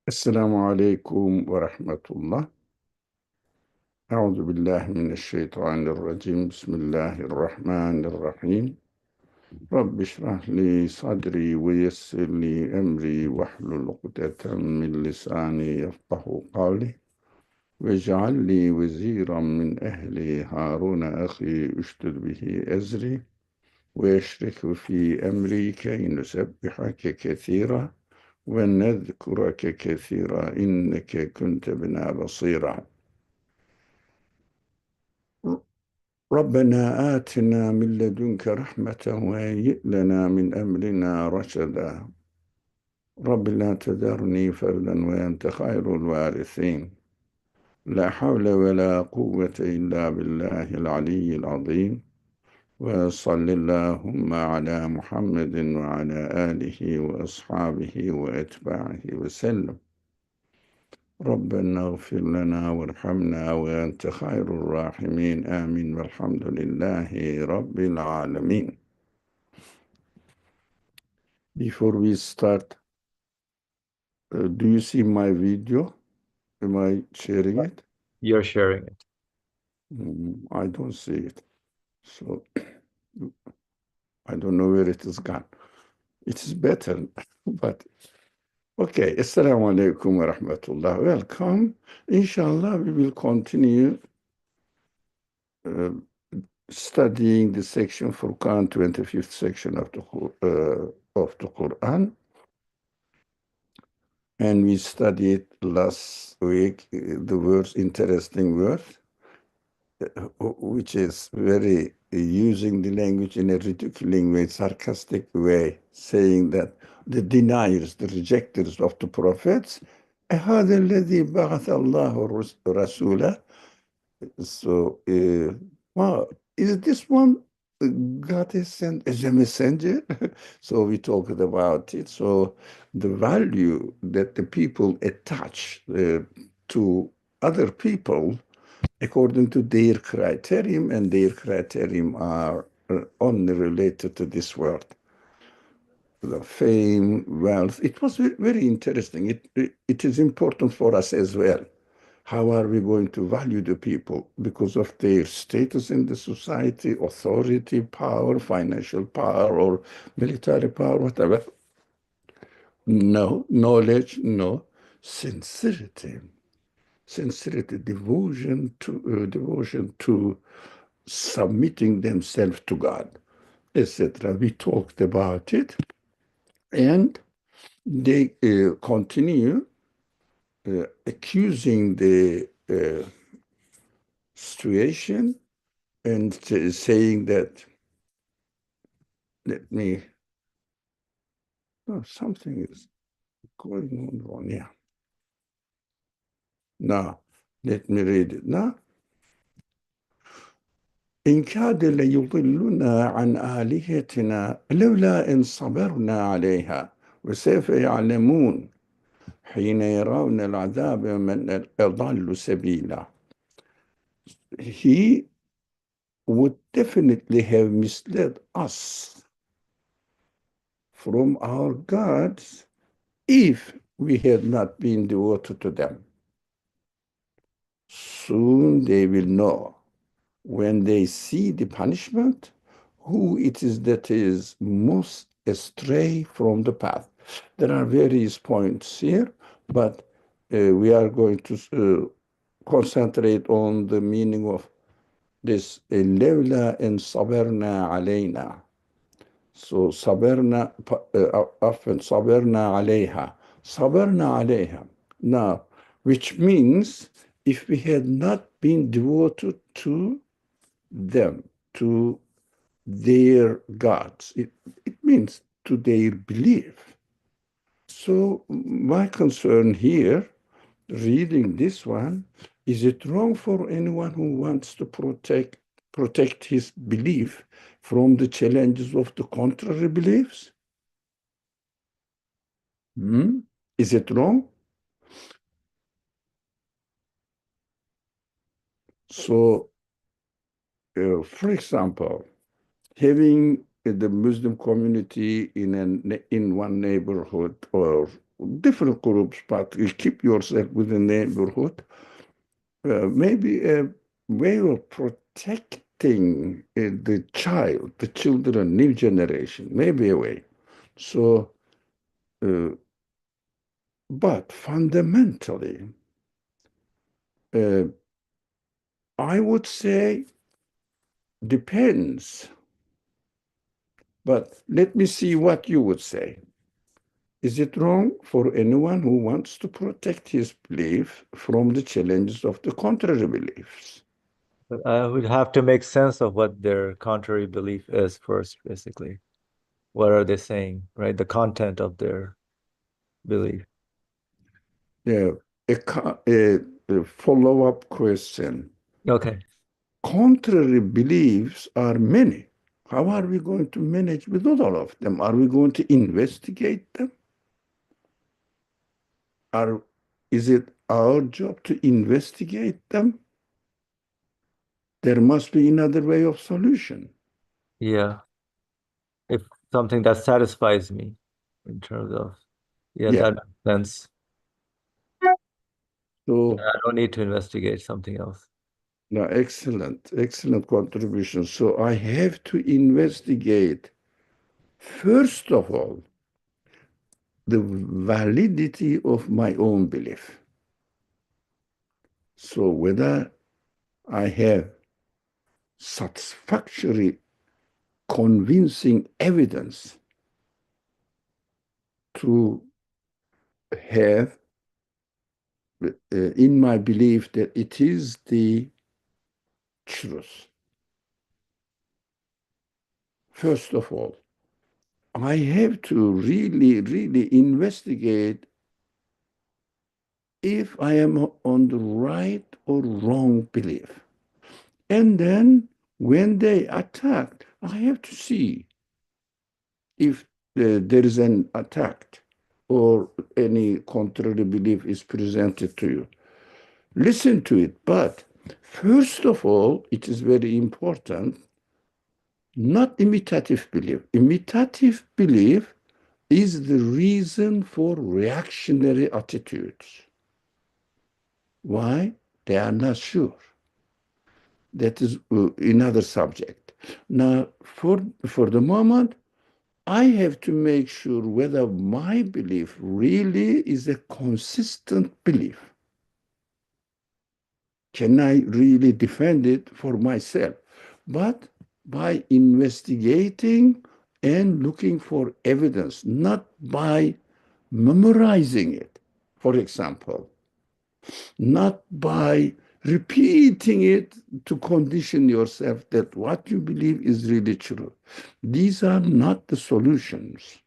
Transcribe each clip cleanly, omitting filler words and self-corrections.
Esselamu Aleyküm ve Rahmetullah. Euzu billahi mineşşeytanirracim. Bismillahirrahmanirrahim. Rabbi şrah li sadri ve yessir li emri vahlul ukdeten min lisani yefkahu kavli ve cealli veziran min ehli Harun ahi üştüd bihi ezri ve eşrikhu fi emri key nusebbihake kethira ve nezkurake kethira inneke kunte bina basira. ربنا آتنا من لدنك رحمة وهيئ لنا من أمرنا رشدا رب لا تذرني فردا وأنت خير الوارثين لا حول ولا قوة إلا بالله العلي العظيم وصل اللهم على محمد وعلى آله وأصحابه وأتباعه وسلم ربنا اغفر لنا وارحمنا وأنت خير الراحمين آمين والحمد لله رب العالمين. Before we start, do you see my video? Am I sharing it? You're sharing it. I don't see it. So I don't know where it is gone. It is better, but okay. Assalamu alaikum wa rahmatullah. Welcome. Inshallah, we will continue studying the section Furqan, 25th section of the Quran. And we studied last week the words, interesting word, which is very using the language in a ridiculing way, sarcastic way, saying that the deniers, the rejectors of the prophets, أَهَذَا الَّذِي بَعَثَ اللَّهُ رَسُولًا. So, well, is this one God is sent as a messenger? So we talked about it. So the value that the people attach to other people according to their criterion, and their criterion are only related to this world. The fame, wealth. It was very interesting. It is important for us as well. How are we going to value the people? Because of their status in the society, authority, power, financial power, or military power, whatever. No. Knowledge, no. Sincerity. Sincerity, devotion to submitting themselves to God, etc. We talked about it, and they continue accusing the situation and saying that, something is going on wrong. Yeah. Now, let me read it now. إن كاد ليضلنا عن آلهتنا لولا إن صبرنا عليها وسوف يعلمون حين يرون العذاب من أضل سبيلا. He would definitely have misled us from our gods if we had not been devoted to them. Soon they will know, when they see the punishment, who it is that is most astray from the path. There are various points here, but we are going to concentrate on the meaning of this lewla and saberna alayna. So saberna, often saberna alayha, saberna alayha. Now, which means if we had not been devoted to them, to their gods, it means to their belief. So my concern here, reading this one, is it wrong for anyone who wants to protect his belief from the challenges of the contrary beliefs? Is it wrong? So, for example, having the Muslim community in one neighborhood or different groups, but you keep yourself within the neighborhood. Maybe a way of protecting the child, the children, new generation, maybe a way. So, uh, but fundamentally, uh, I would say depends. But let me see what you would say. Is it wrong for anyone who wants to protect his belief from the challenges of the contrary beliefs? But I would have to make sense of what their contrary belief is first, basically. What are they saying, right? The content of their belief. Yeah, a follow-up question. Okay. Contrary beliefs are many. How are we going to manage with all of them? Are we going to investigate them? Are, is it our job to investigate them? There must be another way of solution. Yeah. If something that satisfies me in terms of, yeah, Yeah. that makes sense. So, I don't need to investigate something else. no, excellent, excellent contribution. So I have to investigate, first of all, the validity of my own belief. So whether I have satisfactory, convincing evidence to have in my belief that it is the truth. First of all, I have to really, really investigate if I am on the right or wrong belief. And then when they attack, I have to see if there is an attack or any contrary belief is presented to you. Listen to it. But first of all, it is very important, not imitative belief. Imitative belief is the reason for reactionary attitudes. Why? They are not sure. That is another subject. Now, for the moment, I have to make sure whether my belief really is a consistent belief. Can I really defend it for myself? But by investigating and looking for evidence, not by memorizing it, for example, not by repeating it to condition yourself that what you believe is really true. These are not the solutions.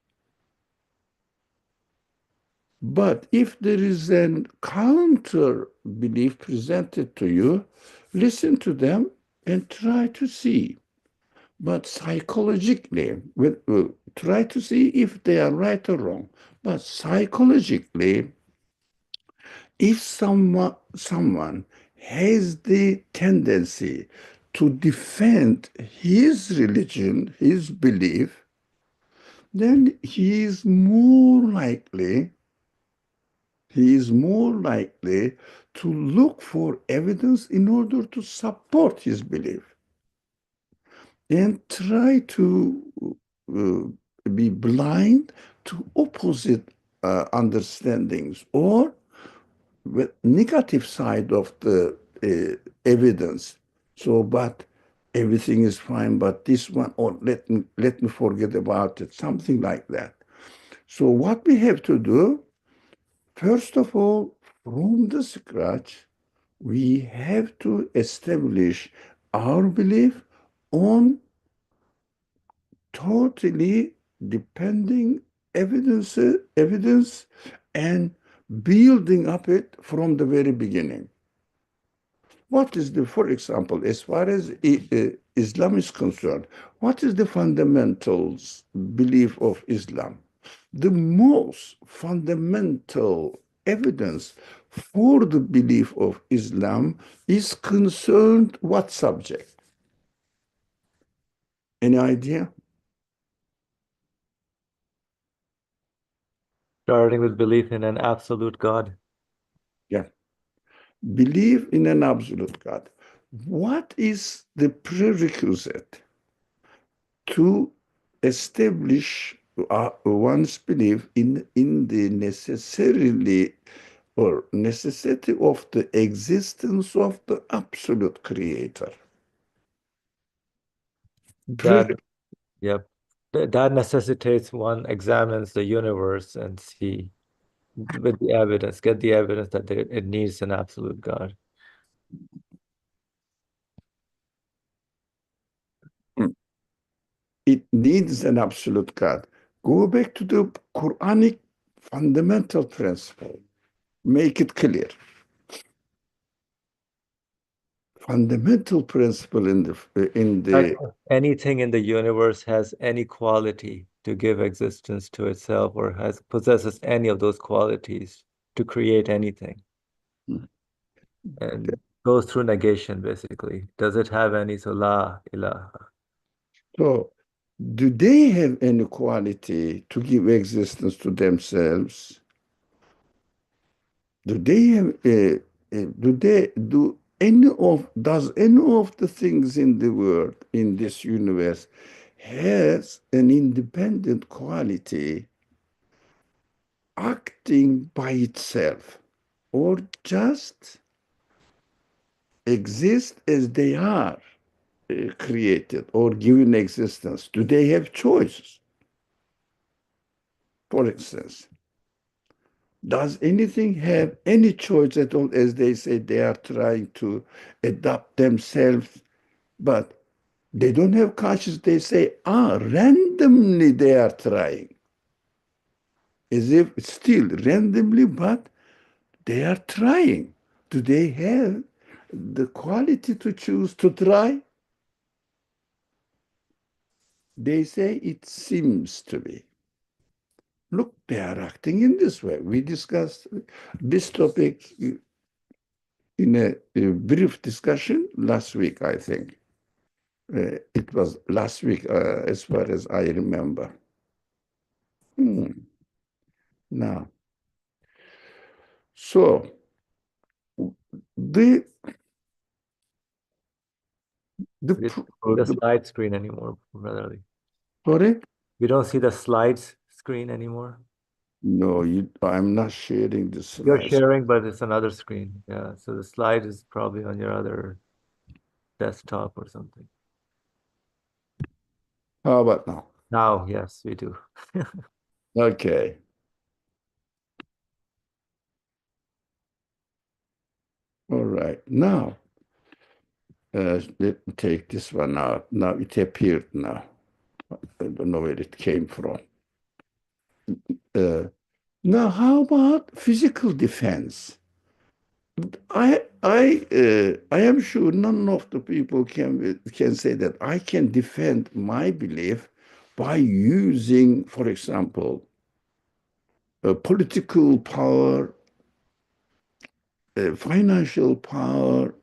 But if there is a counter belief presented to you, listen to them and try to see. But psychologically, try to see if they are right or wrong. But psychologically, if someone has the tendency to defend his religion, his belief, then he is more likely to look for evidence in order to support his belief and try to be blind to opposite understandings or the negative side of the evidence. So, but everything is fine, but this one, or let me forget about it, something like that. So, what we have to do, first of all, from the scratch, we have to establish our belief on totally depending evidence and building up it from the very beginning. What is for example, as far as Islam is concerned, what is the fundamentals belief of Islam? The most fundamental evidence for the belief of Islam is concerned what subject? Any idea? Starting with belief in an absolute God. Yeah. Believe in an absolute God. What is the prerequisite to establish one's belief in the necessarily or necessity of the existence of the absolute creator? That, yep. That necessitates one examines the universe and see with the evidence, get the evidence that it needs an absolute God. It needs an absolute God. Go back to the Quranic fundamental principle. Make it clear. Fundamental principle in the Anything in the universe has any quality to give existence to itself or possesses any of those qualities to create anything and goes through negation basically. Does it have any? So la ilaha. so do they have any quality to give existence to themselves? Do they have do any of does any of the things in the world in this universe has an independent quality acting by itself or just exist as they are created or given existence? Do they have choices? For instance, does anything have any choice at all? As they say, they are trying to adapt themselves, but they don't have conscience. They say, randomly they are trying, as if still randomly, but they are trying. Do they have the quality to choose to try? They say it seems to be. Look, they are acting in this way. We discussed this topic in a brief discussion last week, I think. It was last week, as far as I remember. Now, so the the We don't see the the slide screen anymore, brotherly. sorry? We don't see the slides screen anymore. No, I'm not sharing the You're slides. sharing, but it's another screen. Yeah. So the slide is probably on your other desktop or something. How about now? Now, yes, we do. Okay. All right. Now, let me take this one out. Now it appeared now. I don't know where it came from. Uh, Now, how about physical defense? I am sure none of the people can say that I can defend my belief by using, for example, political power, financial power,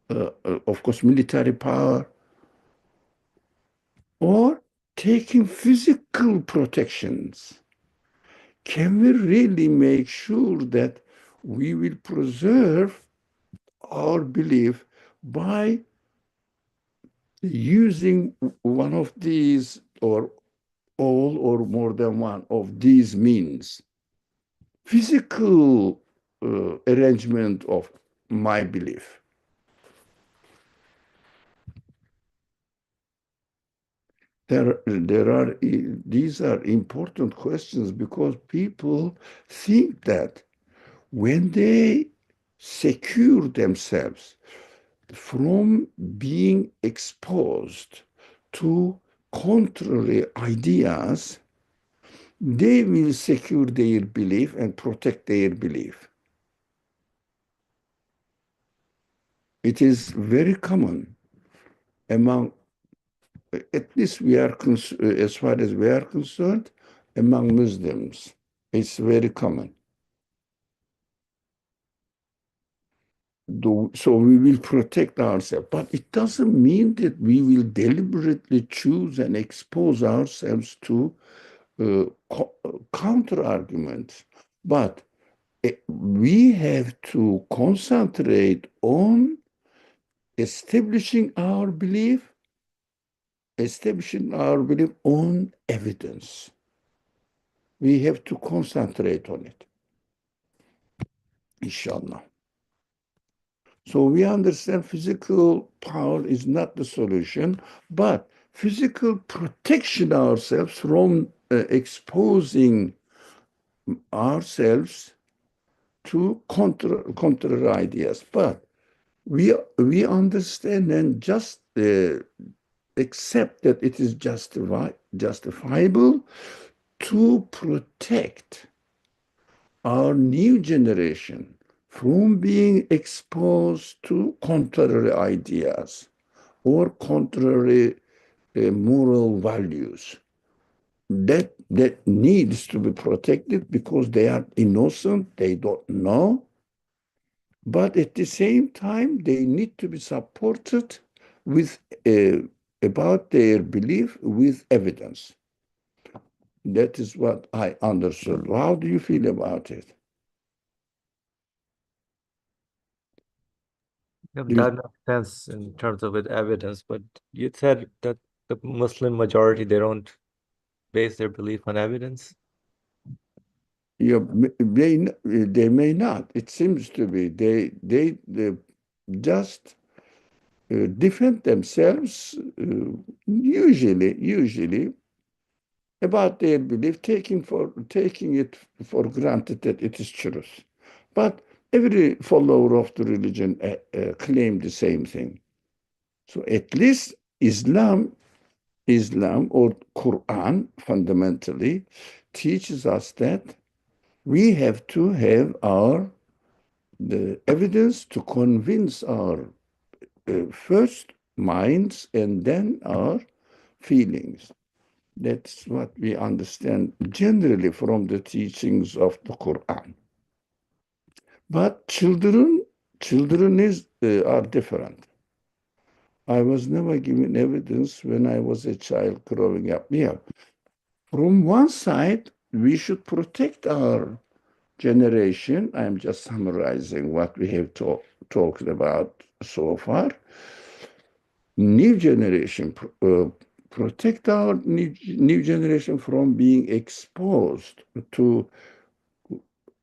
of course, military power, or taking physical protections. Can we really make sure that we will preserve our belief by using one of these or all or more than one of these means? Physical arrangement of my belief. These are important questions because people think that when they secure themselves from being exposed to contrary ideas, they will secure their belief and protect their belief. It is very common among, at least as far as we are concerned, among Muslims. It's very common. So we will protect ourselves, but it doesn't mean that we will deliberately choose and expose ourselves to counter arguments, but we have to concentrate on establishing our belief on evidence. We have to concentrate on it, inshallah. So we understand physical power is not the solution, but physical protection ourselves from exposing ourselves to counter ideas. But we understand and just accept that it is justifiable to protect our new generation from being exposed to contrary ideas or contrary moral values. That needs to be protected because they are innocent, they don't know, but at the same time they need to be supported with about their belief with evidence. That is what I understood. How do you feel about it? Yeah, You, that makes sense in terms of with evidence, but you said that the Muslim majority, they don't base their belief on evidence. they may not. It seems to be they just defend themselves usually about their belief, taking it for granted that it is truth. But every follower of the religion claim the same thing. So at least Islam or Qur'an fundamentally teaches us that we have to have the evidence to convince our first minds and then our feelings. That's what we understand generally from the teachings of the Quran. But children are different. I was never given evidence when I was a child growing up. Yeah. From one side, we should protect our generation. I'm just summarizing what we have talked about so far. New generation, protect our new generation from being exposed to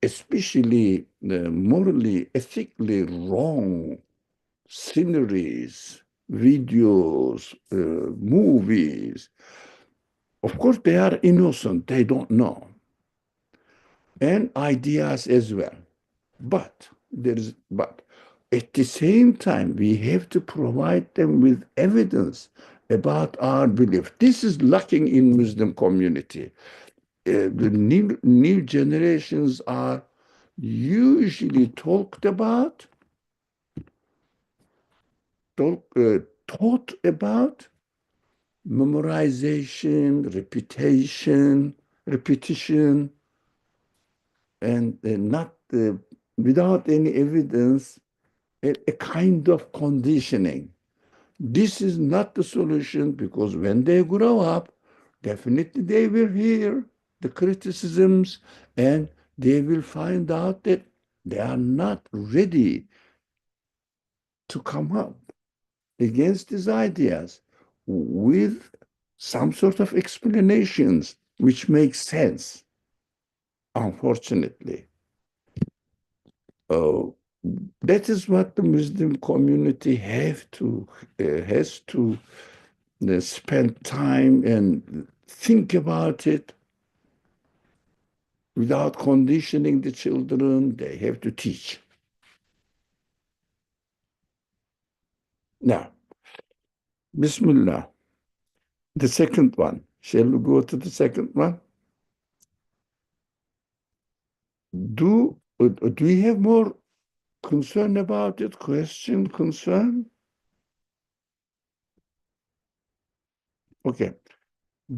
especially morally, ethically wrong sceneries, videos, movies. Of course, they are innocent, they don't know, and ideas as well. But at the same time, we have to provide them with evidence about our belief. This is lacking in Muslim community. The new generations are usually taught about memorization, repetition, and not without any evidence, a kind of conditioning. This is not the solution because when they grow up, definitely they will hear the criticisms and they will find out that they are not ready to come up against these ideas with some sort of explanations which make sense, unfortunately. Uh, that is what the Muslim community has to spend time and think about it without conditioning the children. They have to teach. Now, Bismillah, the second one. Shall we go to the second one? Do we have more concern about it? Question, concern? Okay.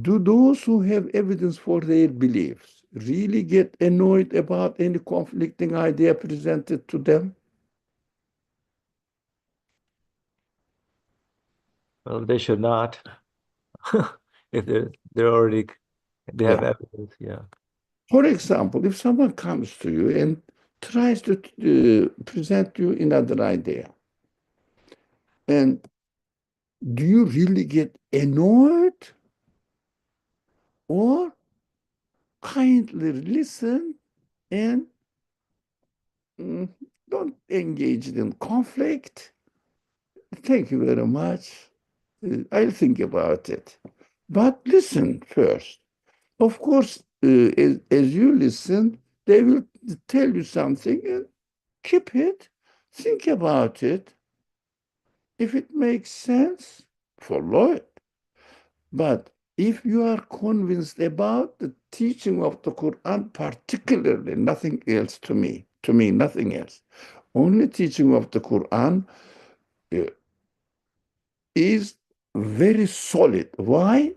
Do those who have evidence for their beliefs really get annoyed about any conflicting idea presented to them? Well, they should not. If they're already They have Yeah. evidence, yeah. For example, if someone comes to you and tries to present you another idea, and do you really get annoyed or kindly listen and mm, don't engage in conflict? Thank you very much. I'll think about it. But listen first. Of course, as you listen, they will tell you something and keep it, think about it. If it makes sense, follow it. But if you are convinced about the teaching of the Quran, particularly, nothing else to me, nothing else. Only teaching of the Quran uh, is very solid. Why?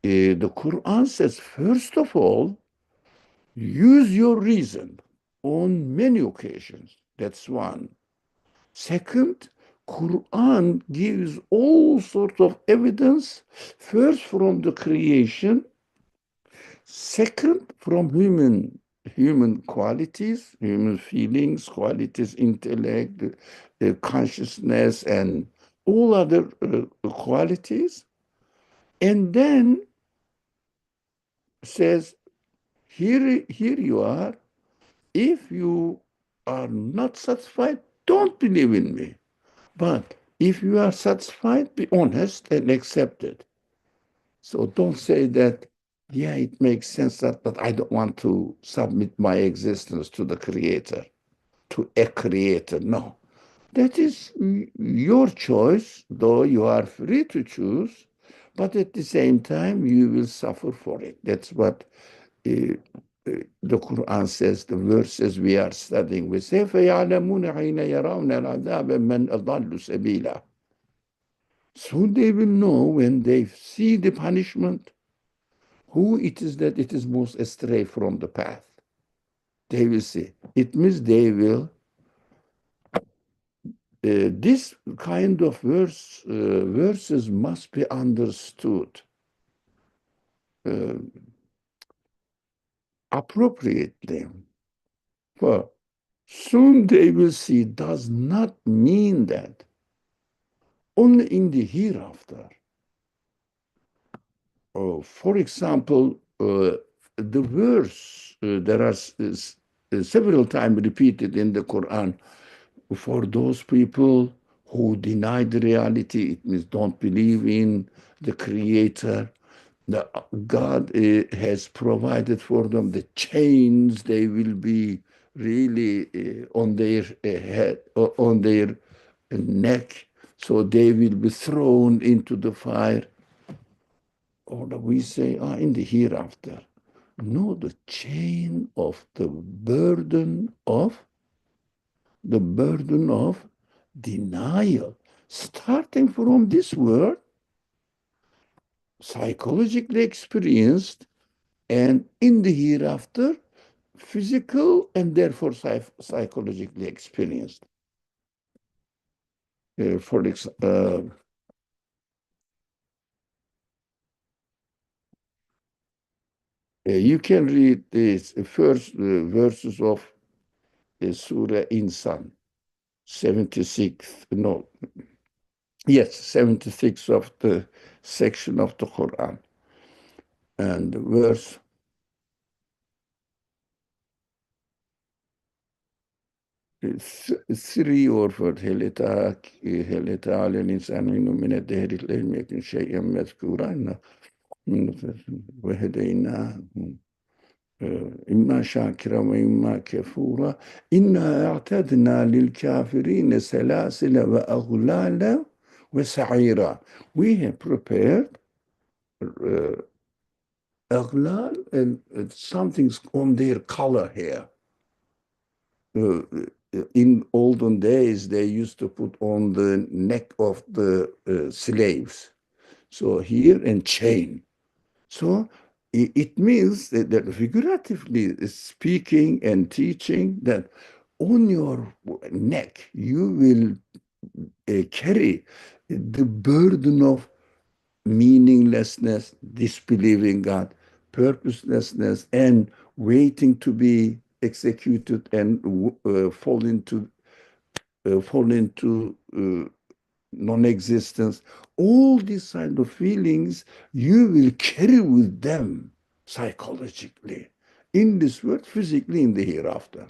The Quran says, first of all, use your reason on many occasions. That's one. Second, Quran gives all sorts of evidence, first from the creation, second from human qualities, human feelings, qualities, intellect, consciousness, and all other qualities, and then says, here you are. If you are not satisfied, don't believe in me. But if you are satisfied, be honest and accept it. So don't say that, yeah, it makes sense that, but I don't want to submit my existence to the creator, to a creator. No, that is your choice, though you are free to choose, but at the same time, you will suffer for it. That's what uh, the Quran says, the verses we are studying. We say, فَيَعْلَمُونَ حِينَ يَرَوْنَ الْعَذَابَ مَنْ أَضَلُّ سَبِيلًا. Soon they will know when they see the punishment, who it is that it is most astray from the path. They will see. It means they will. This kind of verses must be understood uh, appropriately. For soon they will see does not mean that only in the hereafter. For example, the verse there are several times repeated in the Quran for those people who deny the reality. It means don't believe in the Creator. The, God has provided for them the chains. They will be really on their head, on their neck, so they will be thrown into the fire. Or we say, in the hereafter. No, the burden of denial, starting from this world, psychologically experienced, and in the hereafter, physical and therefore psychologically experienced. For example, you can read these first verses of Surah Insan, 76, no, yes, 76 of the section of the Quran. And verse 3 or 4, هل أتى على الإنسان حين من الدهر لم يكن شيئا مذكورا وهديناه إما شاكرا وإما كفورا إنا أعتدنا للكافرين سلاسل وأغلالا وسعيرا. We have prepared أغلال and something's on their collar here. In olden days, they used to put on the neck of the slaves. So here and chain. So it means that figuratively speaking and teaching that on your neck you will carry the burden of meaninglessness, disbelieving God, purposelessness, and waiting to be executed and fall into non-existence. All these kind of feelings you will carry with them psychologically in this world, physically in the hereafter.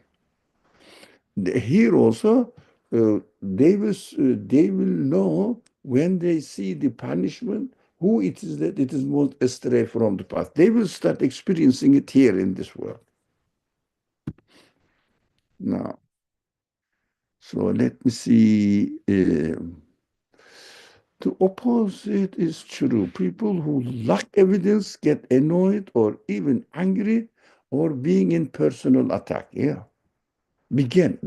Here also, they will know when they see the punishment who it is that it is most astray from the path. They will start experiencing it here in this world. Now, so let me see. The opposite is true. People who lack evidence get annoyed or even angry or being in personal attack. Yeah. Begin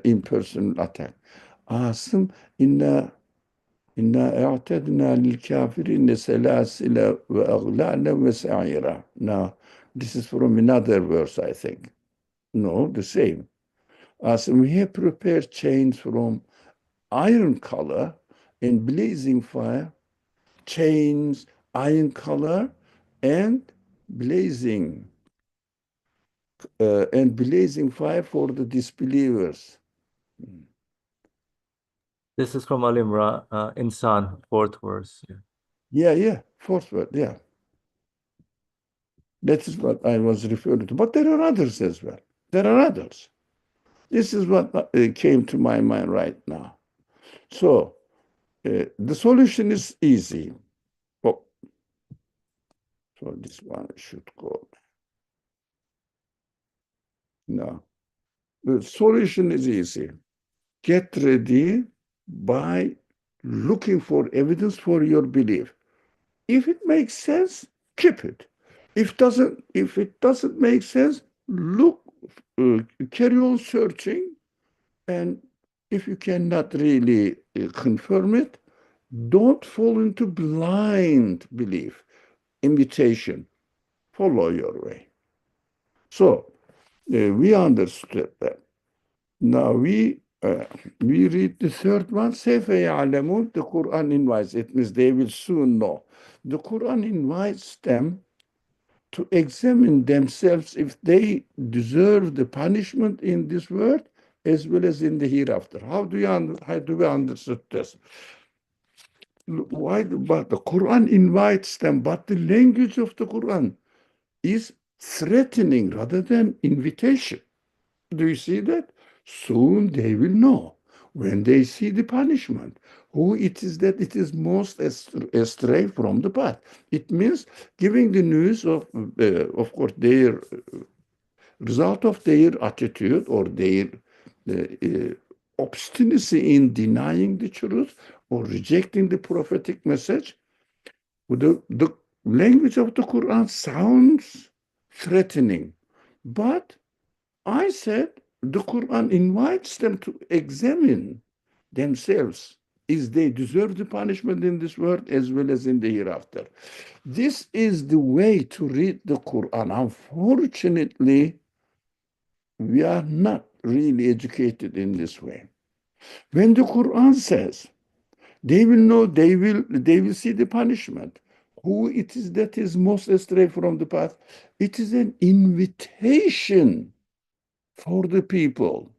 in personal attack. Asım inna a'tadna lil kafirin selasila ve aghlala ve sa'ira. Now, this is from another verse, I think. No, the same. Asım, we have prepared chains from iron color and blazing fire, chains, iron color, and blazing blazing fire for the disbelievers. This is from Al Imran, Insan, fourth verse. Yeah, fourth word, yeah. That is what I was referring to. But there are others as well. There are others. This is what came to my mind right now. So the solution is easy. Oh, so this one should go. No. The solution is easy. Get ready by looking for evidence for your belief. If it makes sense, keep it. If it doesn't make sense, look, carry on searching, and if you cannot really confirm it, don't fall into blind belief, imitation. Follow your way. So we understood that. Now we read the third one. سَوْفَ يَعْلَمُونَ. The Quran invites. It means they will soon know. The Quran invites them to examine themselves if they deserve the punishment in this world as well as in the hereafter. How do we understand this? Why? But the Quran invites them, but the language of the Quran is threatening rather than invitation. Do you see that? Soon they will know when they see the punishment who it is that it is most astray from the path. It means giving the news of course, their result of their attitude or their obstinacy in denying the truth or rejecting the prophetic message. The language of the Quran sounds threatening, but I said the Quran invites them to examine themselves if they deserve the punishment in this world as well as in the hereafter. This is the way to read the Quran. Unfortunately, we are not really educated in this way. When the Quran says they will know, they will see the punishment, who it is that is most astray from the path, it is an invitation for the people.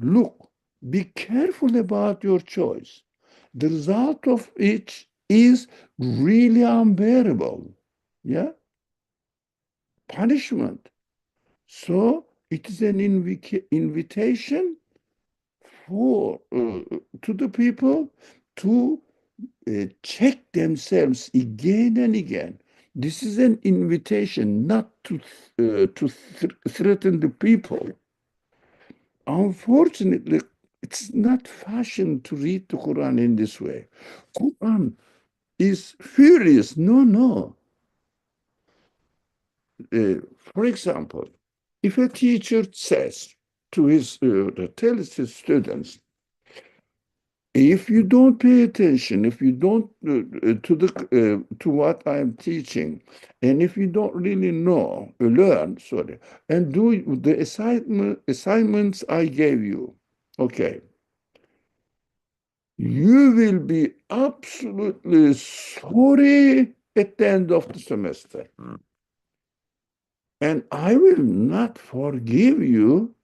Look, be careful about your choice. The result of it is really unbearable. Yeah? Punishment. So it is an invitation for to the people to check themselves again and again. This is an invitation not to threaten the people. Unfortunately, it's not fashion to read the Quran in this way. Quran is furious. No. For example, if a teacher says to tells his students, if you don't pay attention, if you don't to what I'm teaching, and if you don't really learn, and do the assignments I gave you, okay. you will be absolutely sorry at the end of the semester. And I will not forgive you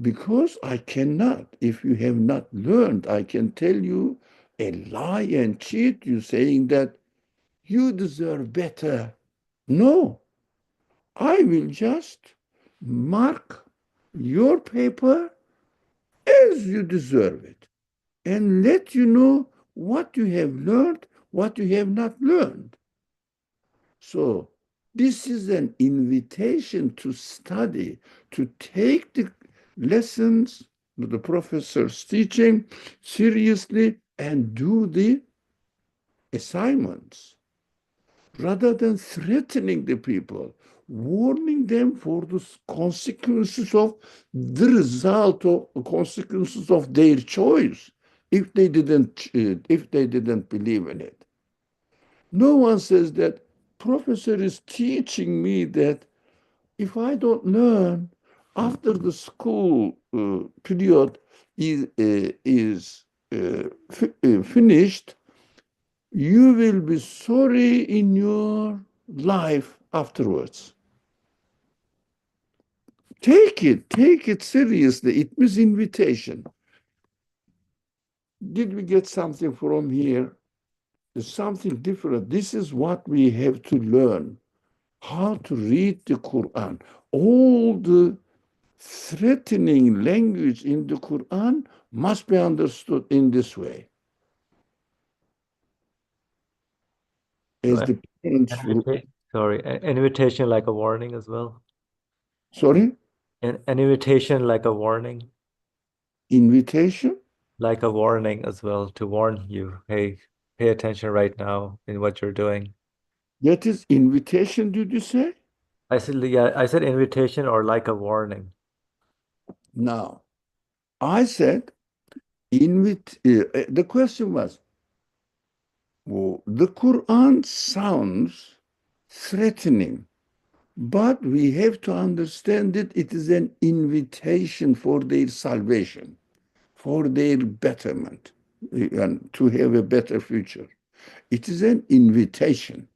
because I cannot. If you have not learned, I can tell you a lie and cheat you saying that you deserve better. No, I will just mark your paper as you deserve it and let you know what you have learned, what you have not learned. So this is an invitation to study, to take the lessons, the professor's teaching seriously and do the assignments rather than threatening the people, warning them for the consequences of the result of consequences of their choice if they didn't believe in it. No one says that professor is teaching me that if I don't learn after the school period is finished, you will be sorry in your life afterwards. Take it seriously. It means invitation. Did we get something from here? There's something different. This is what we have to learn. How to read the Quran. All the threatening language in the Quran must be understood in this way. So As the parents, an invitation like a warning as well. sorry, An invitation like a warning, invitation. like a warning as well to warn you, hey, pay attention right now in what you're doing. That is invitation, did you say? I said, yeah, I said invitation or like a warning. Now, I said, the question was, well, the Quran sounds threatening, but we have to understand that it is an invitation for their salvation, for their betterment, and to have a better future. It is an invitation.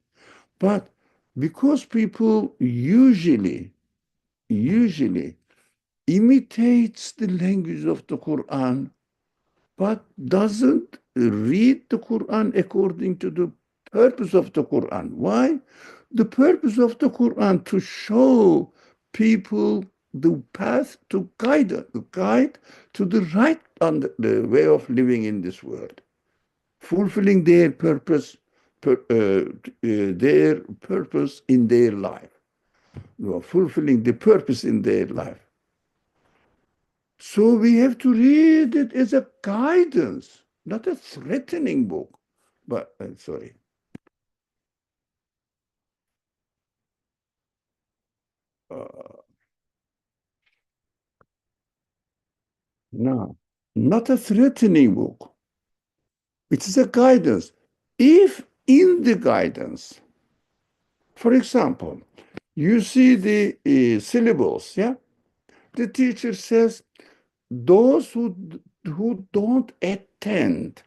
But because people usually imitates the language of the Quran, but doesn't read the Quran according to the purpose of the Quran. Why? The purpose of the Quran to show people the path to guide to the right on the way of living in this world, fulfilling their purpose in their life, fulfilling the purpose in their life. So we have to read it as a guidance, not a threatening book. But sorry. Uh, no, not a threatening book. It is a guidance. If in the guidance, for example, you see the syllables, yeah, the teacher says those who don't attend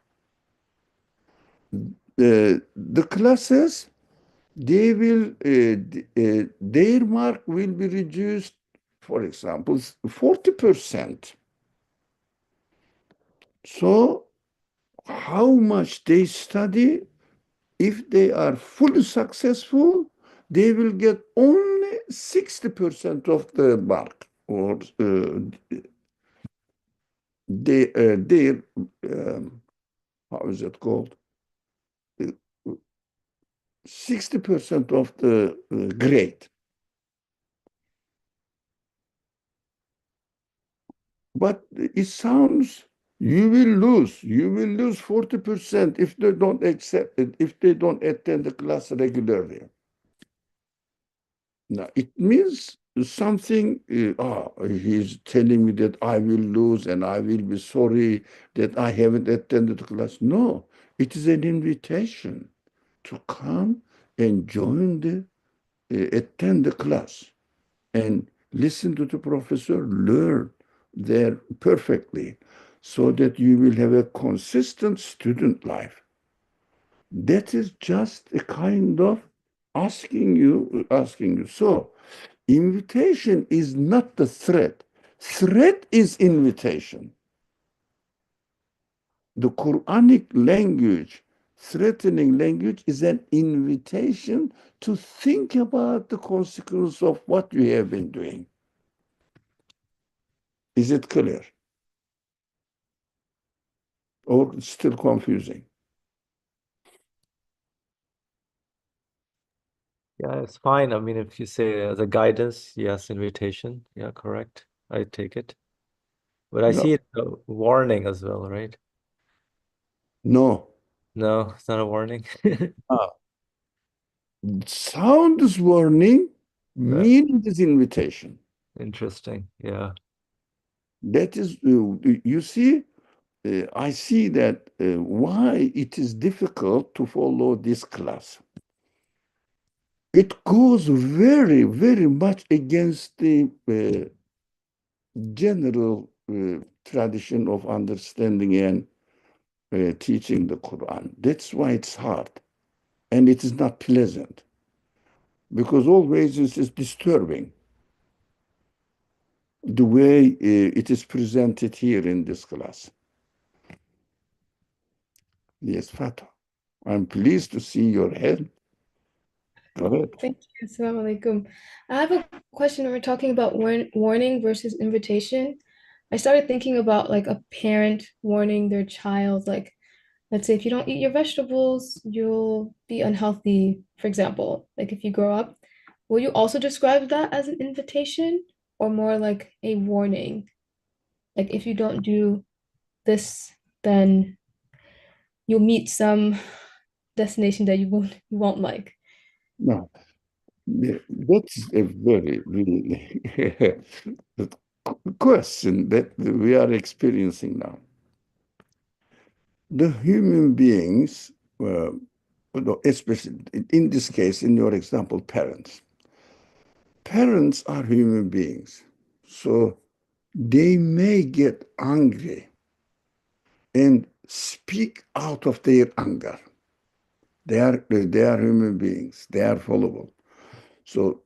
the classes, they will their mark will be reduced, for example, 40%. So how much they study, if they are fully successful, they will get only 60% of the mark, or their how is it called? 60% of the grade. But it sounds you will lose 40% if they don't accept it, if they don't attend the class regularly. Now it means something, he's telling me that I will lose and I will be sorry that I haven't attended the class. No, it is an invitation to come and join attend the class and listen to the professor, learn there perfectly. so that you will have a consistent student life. That is just a kind of asking you. So, invitation is not the threat. Threat is invitation. The Quranic language, threatening language, is an invitation to think about the consequence of what you have been doing. Is it clear? Or still confusing? Yeah, it's fine. I mean, if you say as a guidance, yes, invitation. Yeah, correct. I take it. But I No. see it a warning as well, right? No. No, it's not a warning. Ah, sound is warning, Right. meaning is invitation. Interesting. Yeah. That is, you see, I see that why it is difficult to follow this class. It goes very, very much against the general tradition of understanding and teaching the Quran. That's why it's hard. And it is not pleasant because always it is disturbing the way it is presented here in this class. Yes, Fatah. I'm pleased to see your head. Go ahead. Thank you. Assalamu alaikum. I have a question. We're talking about warning versus invitation. I started thinking about like a parent warning their child, like, let's say if you don't eat your vegetables, you'll be unhealthy, for example. Like if you grow up, will you also describe that as an invitation or more like a warning? Like if you don't do this, then you'll meet some destination that you won't like. No, that's a very, really question that we are experiencing now. The human beings, especially in this case, in your example, parents. Parents are human beings. So they may get angry and speak out of their anger. They are human beings. They are fallible. So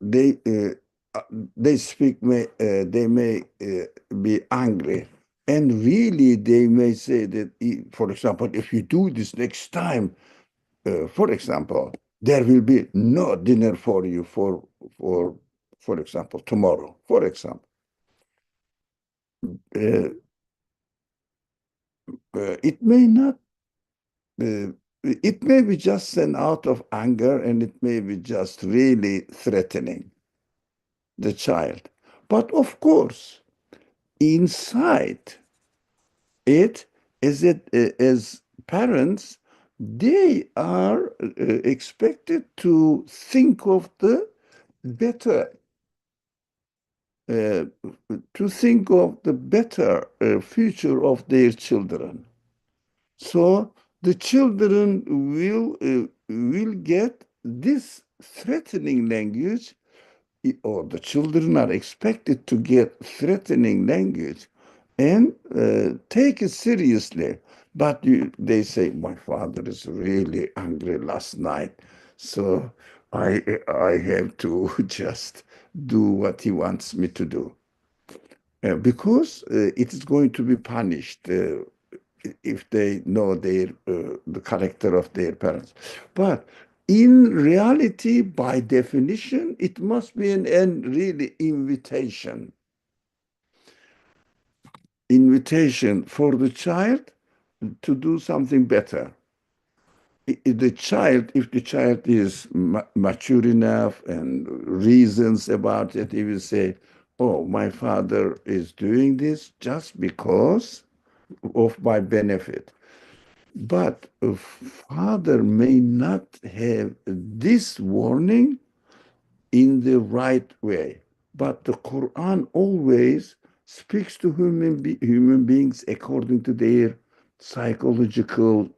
they uh, uh, they speak they may be angry, and really they may say that, for example, if you do this next time, for example, there will be no dinner for you for for example tomorrow. For example, uh, it may not. Uh, it may be just an out of anger, and it may be just really threatening the child. But of course, inside it, as parents, they are expected to think of the better, uh, future of their children. So the children will get this threatening language, or the children are expected to get threatening language and take it seriously. But they say, my father is really angry last night, so I have to just do what he wants me to do. Because it is going to be punished if they know the character of their parents. But in reality, by definition, it must be an really invitation for the child to do something better. If the child is mature enough and reasons about it, he will say, "Oh, my father is doing this just because of my benefit." But a father may not have this warning in the right way. But the Quran always speaks to human beings according to their psychological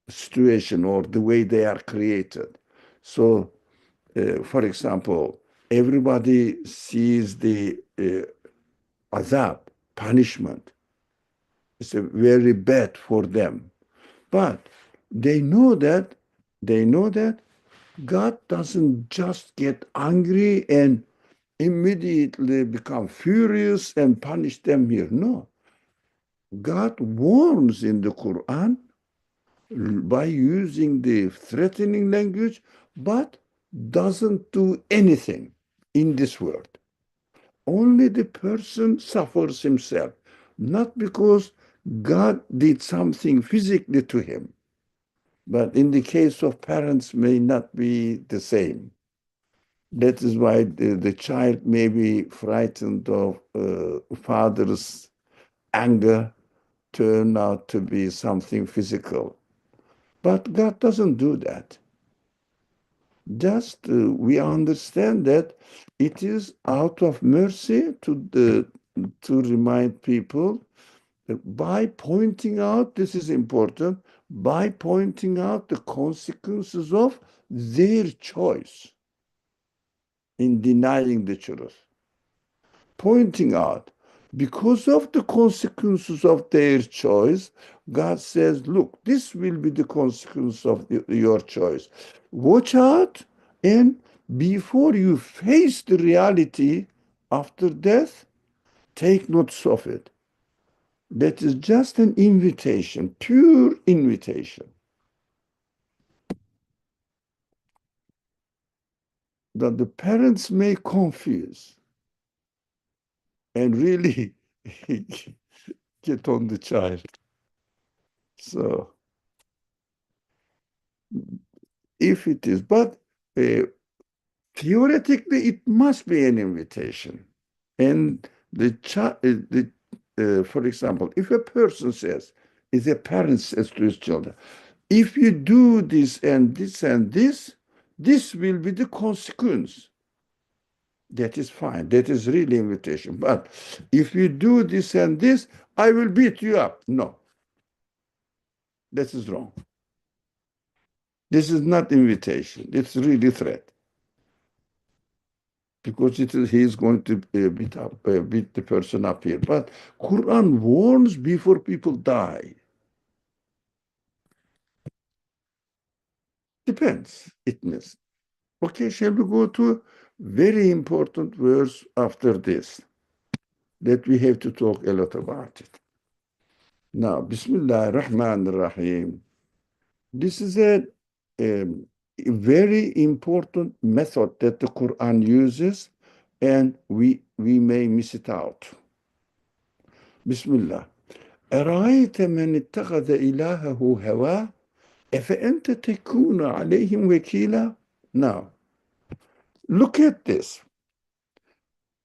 situation or the way they are created. So, for example, everybody sees the azab. punishment. It's a very bad for them. But they know that God doesn't just get angry and immediately become furious and punish them here. No. God warns in the Quran by using the threatening language, but doesn't do anything in this world. Only the person suffers himself, not because God did something physically to him. But in the case of parents may not be the same. That is why the child may be frightened of father's anger turn out to be something physical. But God doesn't do that. Just we understand that it is out of mercy to remind people that by pointing out, this is important, by pointing out the consequences of their choice in denying the truth. Pointing out, because of the consequences of their choice, God says, look, this will be the consequence of your choice. Watch out, and before you face the reality after death, take notice of it. That is just an invitation, pure invitation. That the parents may confuse and really get on the child. So, if it is, but theoretically, it must be an invitation. And for example, if a person says, if a parent says to his children, if you do this and this and this will be the consequence. That is fine. That is really invitation. But if you do this and this, I will beat you up. No, that is wrong. This is not invitation. It's really threat. Because he is going to beat the person up here. But Quran warns before people die. Depends. It means. Okay, shall we go to very important verse after this that we have to talk a lot about it. Now, Bismillah ar-Rahman ar-Rahim. This is a very important method that the Quran uses, and we may miss it out. Bismillah. أرأيت من اتخذ إلهه هواه أفأنت تكون عليهم وكيلا. Now, look at this.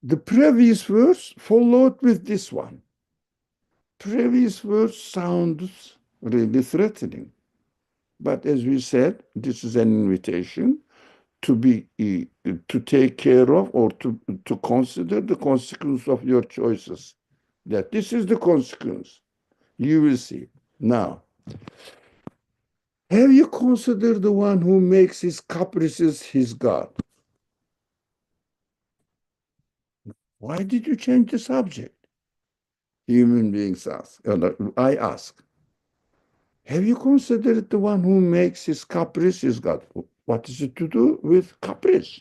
The previous verse followed with this one. Previous verse sounds really threatening. But as we said, this is an invitation to be to take care of or to consider the consequence of your choices. That this is the consequence. You will see. Now, have you considered the one who makes his caprices his God? Why did you change the subject? Human beings ask. I ask. Have you considered the one who makes his caprice his God? What is it to do with caprice?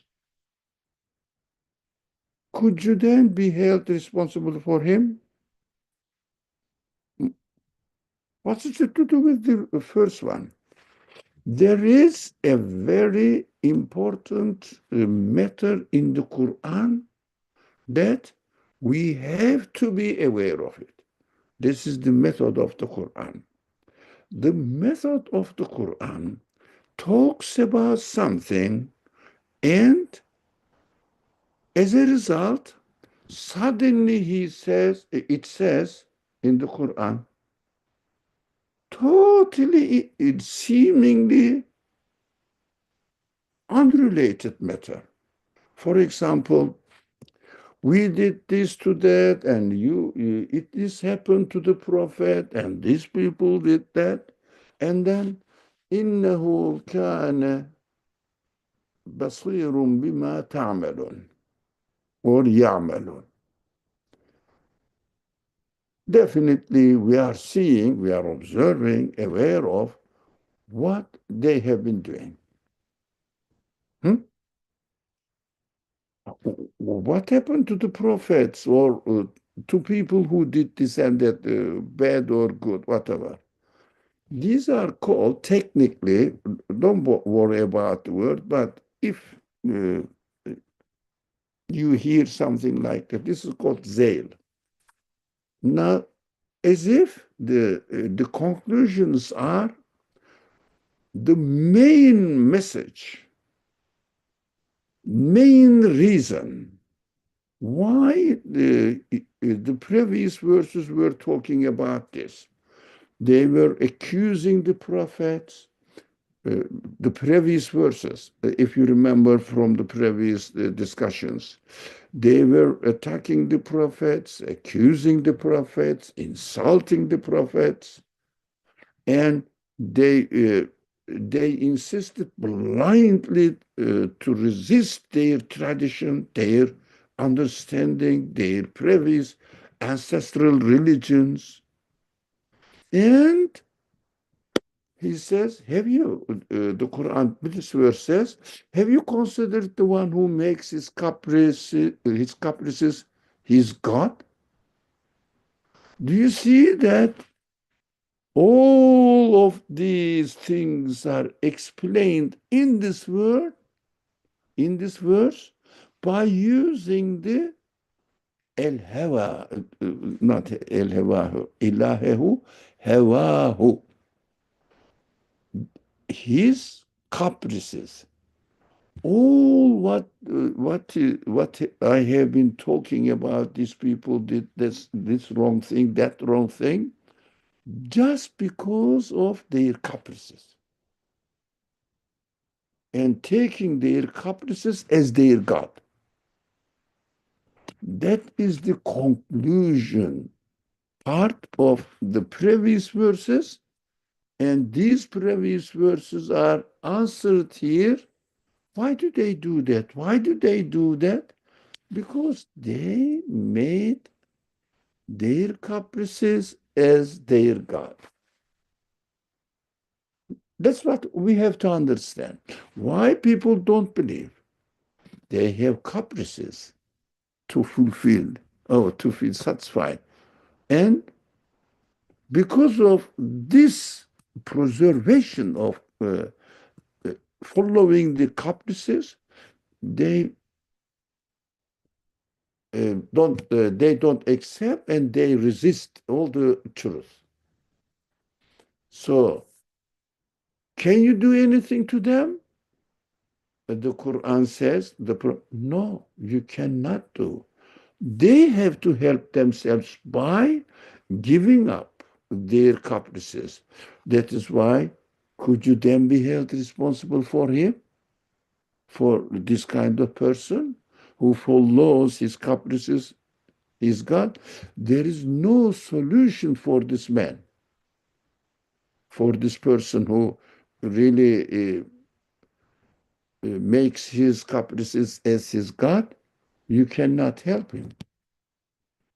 Could you then be held responsible for him? What's it to do with the first one? There is a very important matter in the Quran that we have to be aware of it. This is the method of the Quran. The method of the Quran talks about something, and as a result, suddenly it says in the Quran, totally, seemingly unrelated matter. For example, we did this to that, and this happened to the prophet, and these people did that, and then إنه كان بصير بما تعملون or يعملون. definitely we are seeing, we are observing, aware of what they have been doing. What happened to the prophets or to people who did this and that, bad or good, whatever? These are called technically, don't worry about the word, but if uh, you hear something like that, this is called zeal. Now, as if the conclusions are the main message, main reason why the previous verses were talking about this. They were accusing the prophets. The previous verses, if you remember from the previous discussions, they were attacking the prophets, accusing the prophets, insulting the prophets, and they insisted blindly to resist their tradition, their understanding, their previous ancestral religions. And he says, have you, the Quran, this verse says, have you considered the one who makes his caprices his God? Do you see that all of these things are explained in this word, in this verse, by using the el-hawa, not el-hawahu, ilahehu, hawahu, his caprices. All what I have been talking about, these people did this wrong thing, that wrong thing, just because of their caprices and taking their caprices as their God. That is the conclusion part of the previous verses, and these previous verses are answered here. Why do they do that? Why do they do that? Because they made their caprices as their God. That's what we have to understand. Why people don't believe. They have caprices to fulfill, or to feel satisfied. And because of this preservation of following the caprices, they don't accept and they resist all the truth. So, can you do anything to them? The Quran says, no, you cannot do. They have to help themselves by giving up their caprices. That is why, could you then be held responsible for him? For this kind of person who follows his caprices, his God? There is no solution for this man, for this person who really makes his caprices as his God. You cannot help him.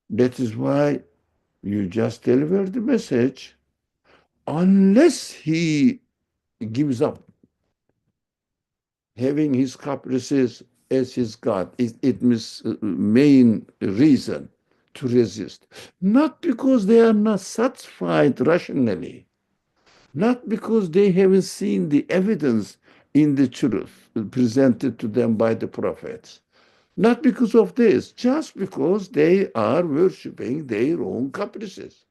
That is why you just deliver the message unless he gives up having his caprices as his God. It means main reason to resist. Not because they are not satisfied rationally, not because they haven't seen the evidence in the truth presented to them by the prophets. Not because of this, just because they are worshiping their own caprices.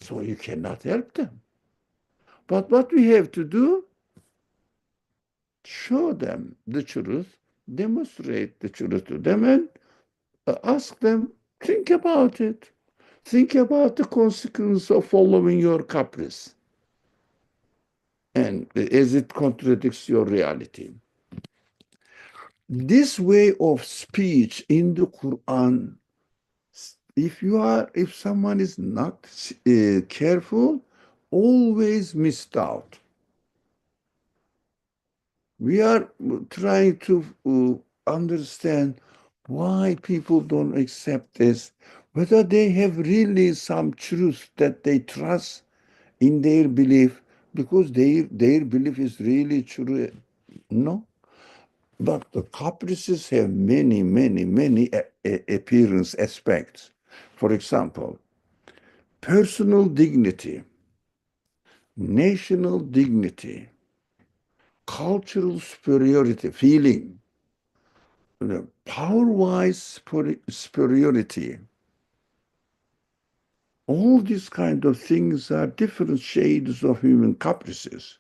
So you cannot help them. But what we have to do, show them the truth, demonstrate the truth to them, and ask them, think about it. Think about the consequence of following your caprice, and as it contradicts your reality. This way of speech in the Quran, if someone is not careful, always missed out. We are trying to understand why people don't accept this, whether they have really some truth that they trust in their belief, because their belief is really true. No. But the caprices have many appearance aspects. For example, personal dignity, national dignity, cultural superiority, feeling, power-wise superiority. All these kind of things are different shades of human caprices.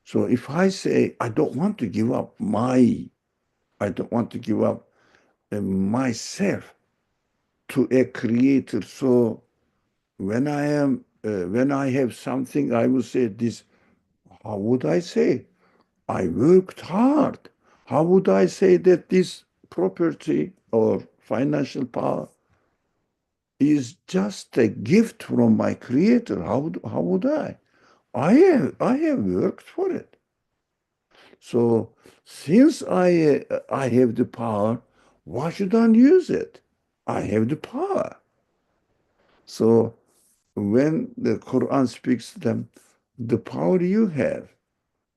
So if I say, I don't want to give up myself to a creator. So when I have something, I will say this. How would I say? I worked hard. How would I say that this property or financial power is just a gift from my creator? How would I? I have worked for it. So since I have the power, why should I use it? I have the power. So when the Quran speaks to them, the power you have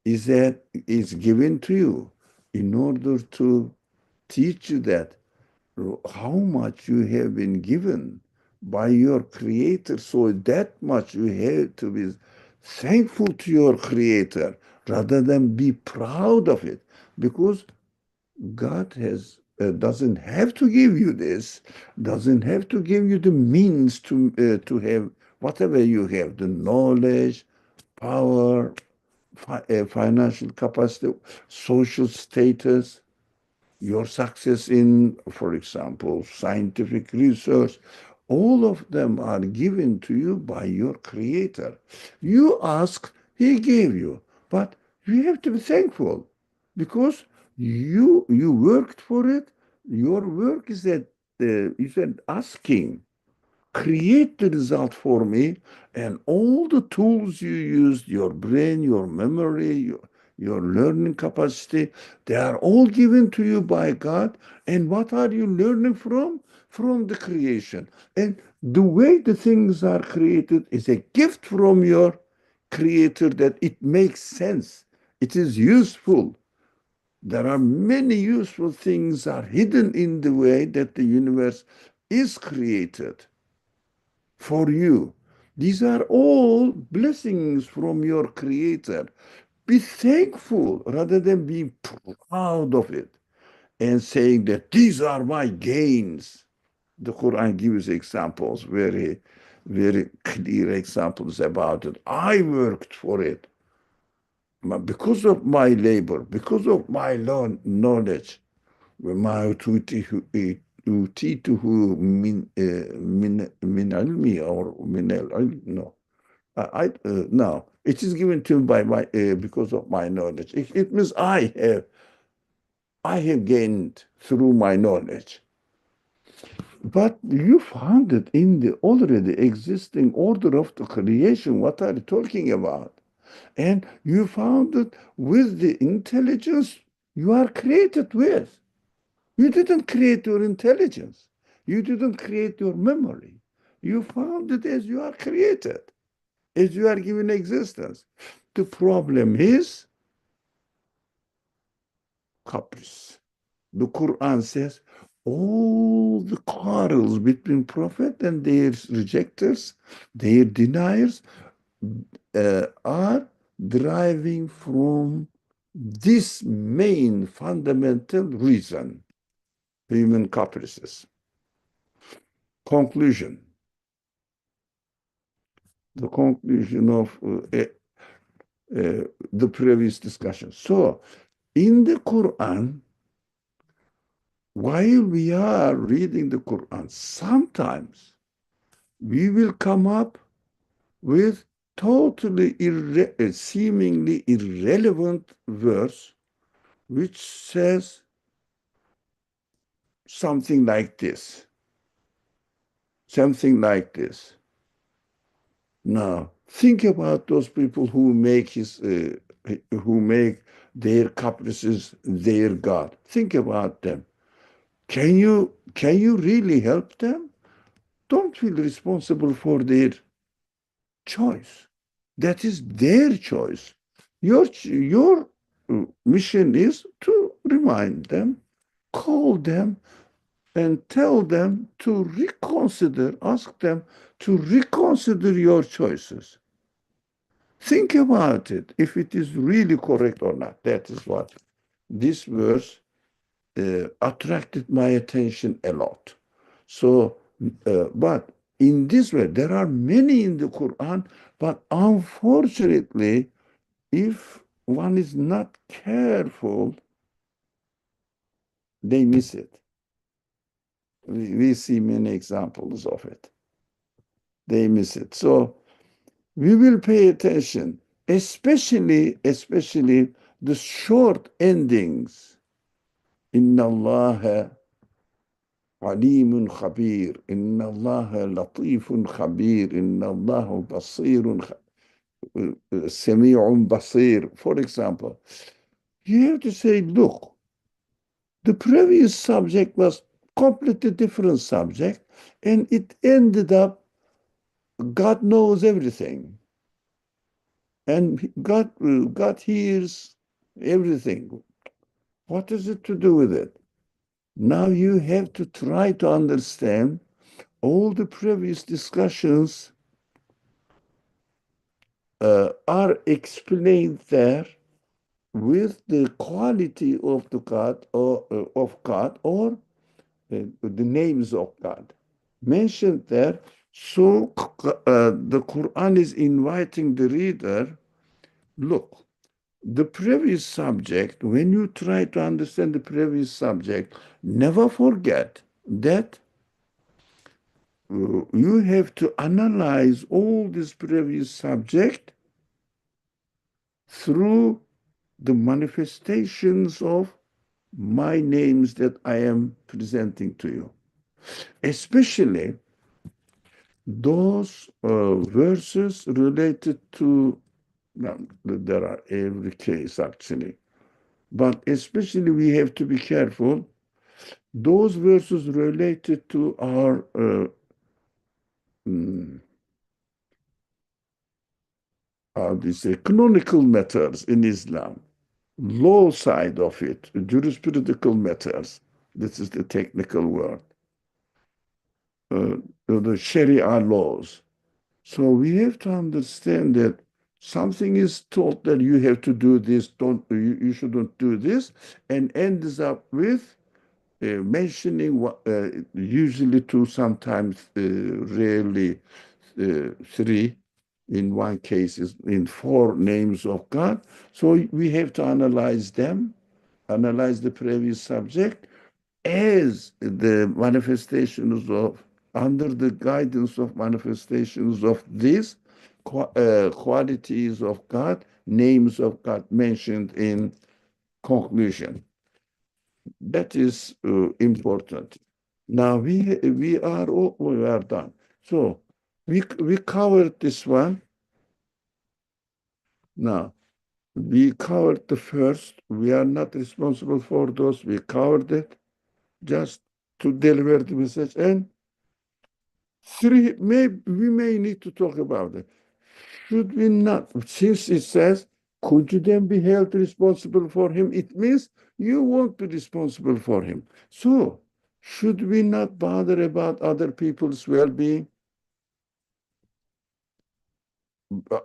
is given to you in order to teach you that how much you have been given by your creator. So that much you have to be thankful to your creator rather than be proud of it, because God doesn't have to give you this, doesn't have to give you the means to have whatever you have, the knowledge, power, financial capacity, social status, your success in, for example, scientific research. All of them are given to you by your creator. You ask, he gave you, but you have to be thankful because you worked for it. Your work is that asking, create the result for me, and all the tools you used, your brain, your memory, your learning capacity, they are all given to you by God. And what are you learning from? From the creation. And the way the things are created is a gift from your creator, that it makes sense. It is useful. There are many useful things are hidden in the way that the universe is created for you. These are all blessings from your creator. Be thankful rather than being proud of it and saying that these are my gains. The Quran gives examples, very clear examples about it. I worked for it. But because of my labor, because of my knowledge, وما أوتيته من علمي or من العلم. No, no. It is given to me by my because of my knowledge. It means I have gained through my knowledge. But you found it in the already existing order of the creation. What are you talking about? And you found it with the intelligence you are created with. You didn't create your intelligence. You didn't create your memory. You found it as you are created, as you are given existence. The problem is caprice. The Quran says all the quarrels between prophet and their rejectors, their deniers, are deriving from this main fundamental reason: human caprices. Conclusion. The conclusion of the previous discussion. So, in the Quran, while we are reading the Quran, sometimes we will come up with totally seemingly irrelevant verse which says something like this. Something like this. Now, think about those people who make their caprices their God. Think about them. Can you really help them? don't feel responsible for their choice. That is their choice. Your mission is to remind them, call them, and tell them to reconsider, ask them to reconsider your choices. Think about it, if it is really correct or not. That is what this verse attracted my attention a lot. So, but in this way, there are many in the Quran, but unfortunately, if one is not careful, they miss it. We see many examples of it. They miss it. So we will pay attention, especially the short endings. Inna Allah alimun khabir. Inna Allah latifun khabir. Inna Allah basirun sami'un basir. For example, you have to say, look, the previous subject was completely different subject, and it ended up God knows everything. And God hears everything. What is it to do with it? Now you have to try to understand all the previous discussions are explained there with the quality of the God or the names of God mentioned there. So the Quran is inviting the reader, look, the previous subject, when you try to understand the previous subject, never forget that you have to analyze all this previous subject through the manifestations of my names that I am presenting to you. Especially those verses related to, well, there are every case actually, but especially we have to be careful. Those verses related to our how do you say, canonical matters in Islam, law side of it, jurisprudential matters. This is the technical word. The Sharia laws. So we have to understand that something is taught that you have to do this, you shouldn't do this, and ends up with mentioning usually two, sometimes rarely three, in one case is in four names of God. So we have to analyze them, analyze the previous subject as the manifestations of, under the guidance of manifestations of these qualities of God, names of God mentioned in conclusion. That is important. Now we are done. So we covered this one. Now we covered the first. We are not responsible for those. We covered it just to deliver the message. And three, we may need to talk about it. Should we not? Since it says, could you then be held responsible for him? It means you won't be responsible for him. So should we not bother about other people's well-being?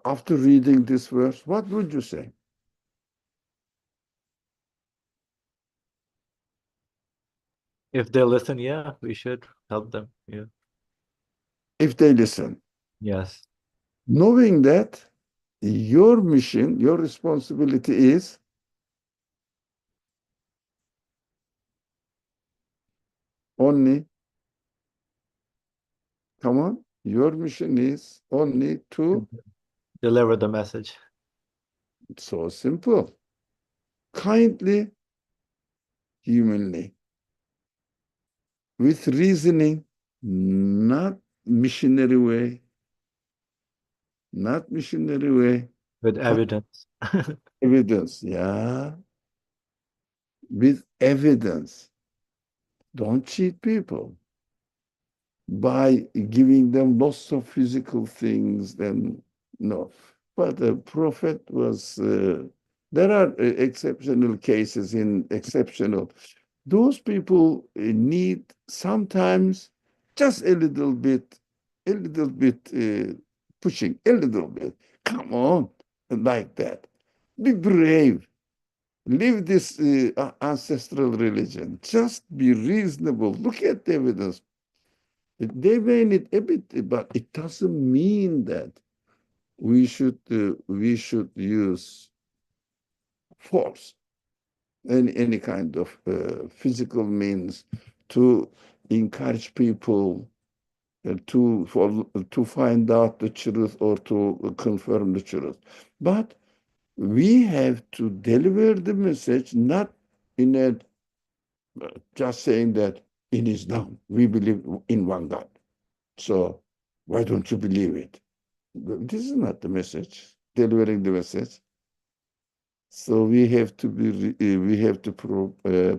After reading this verse, what would you say? If they listen, yeah, we should help them. Yeah. If they listen, Yes. knowing that your mission, your responsibility is only, come on, your mission is only to, Deliver the message. so simple, kindly, humanly, with reasoning, not missionary way, not missionary way, With evidence. evidence, yeah, with evidence. Don't cheat people. by giving them lots of physical things, then no. But the Prophet was, there are exceptional cases in exceptional. Those people need sometimes just a little bit pushing, a little bit. Come on, like that. Be brave. Leave this ancestral religion. Just be reasonable. Look at the evidence. They may need a bit, but it doesn't mean that we should use force and any kind of physical means to encourage people to find out the truth or to confirm the truth. But we have to deliver the message not in a just saying that it is done. We believe in one God. So why don't you believe it? This is not the message, delivering the message. So we have to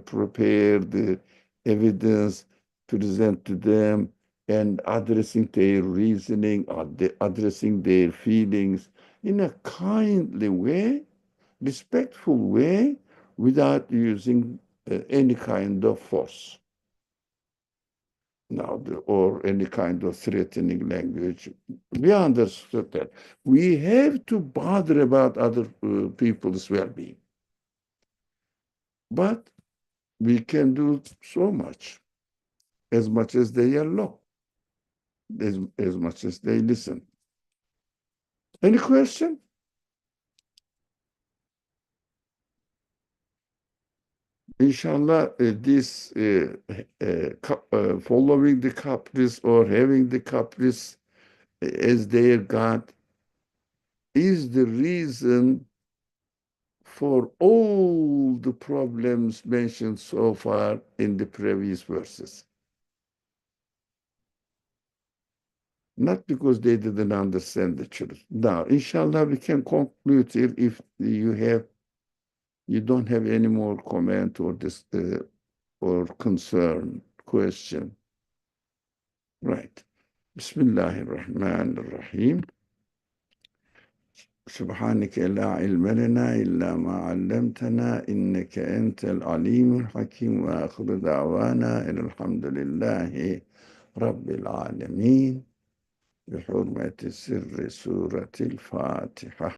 prepare the evidence, present to them, and addressing their reasoning, or addressing their feelings in a kindly way, respectful way, without using any kind of force. Now, or any kind of threatening language. We understood that. We have to bother about other people's well-being. But we can do so much as they allow, as much as they listen. Any question? Inshallah, this following the caprice or having the caprice as their God is the reason for all the problems mentioned so far in the previous verses. Not because they didn't understand the truth. Now, inshallah, we can conclude here if you don't have any more comment or this or concern, question. Right. Bismillahirrahmanirrahim. سبحانك لا علم لنا إلا ما علمتنا إنك أنت العليم الحكيم وآخر دعوانا إن الحمد لله رب العالمين بحرمة سر سورة الفاتحة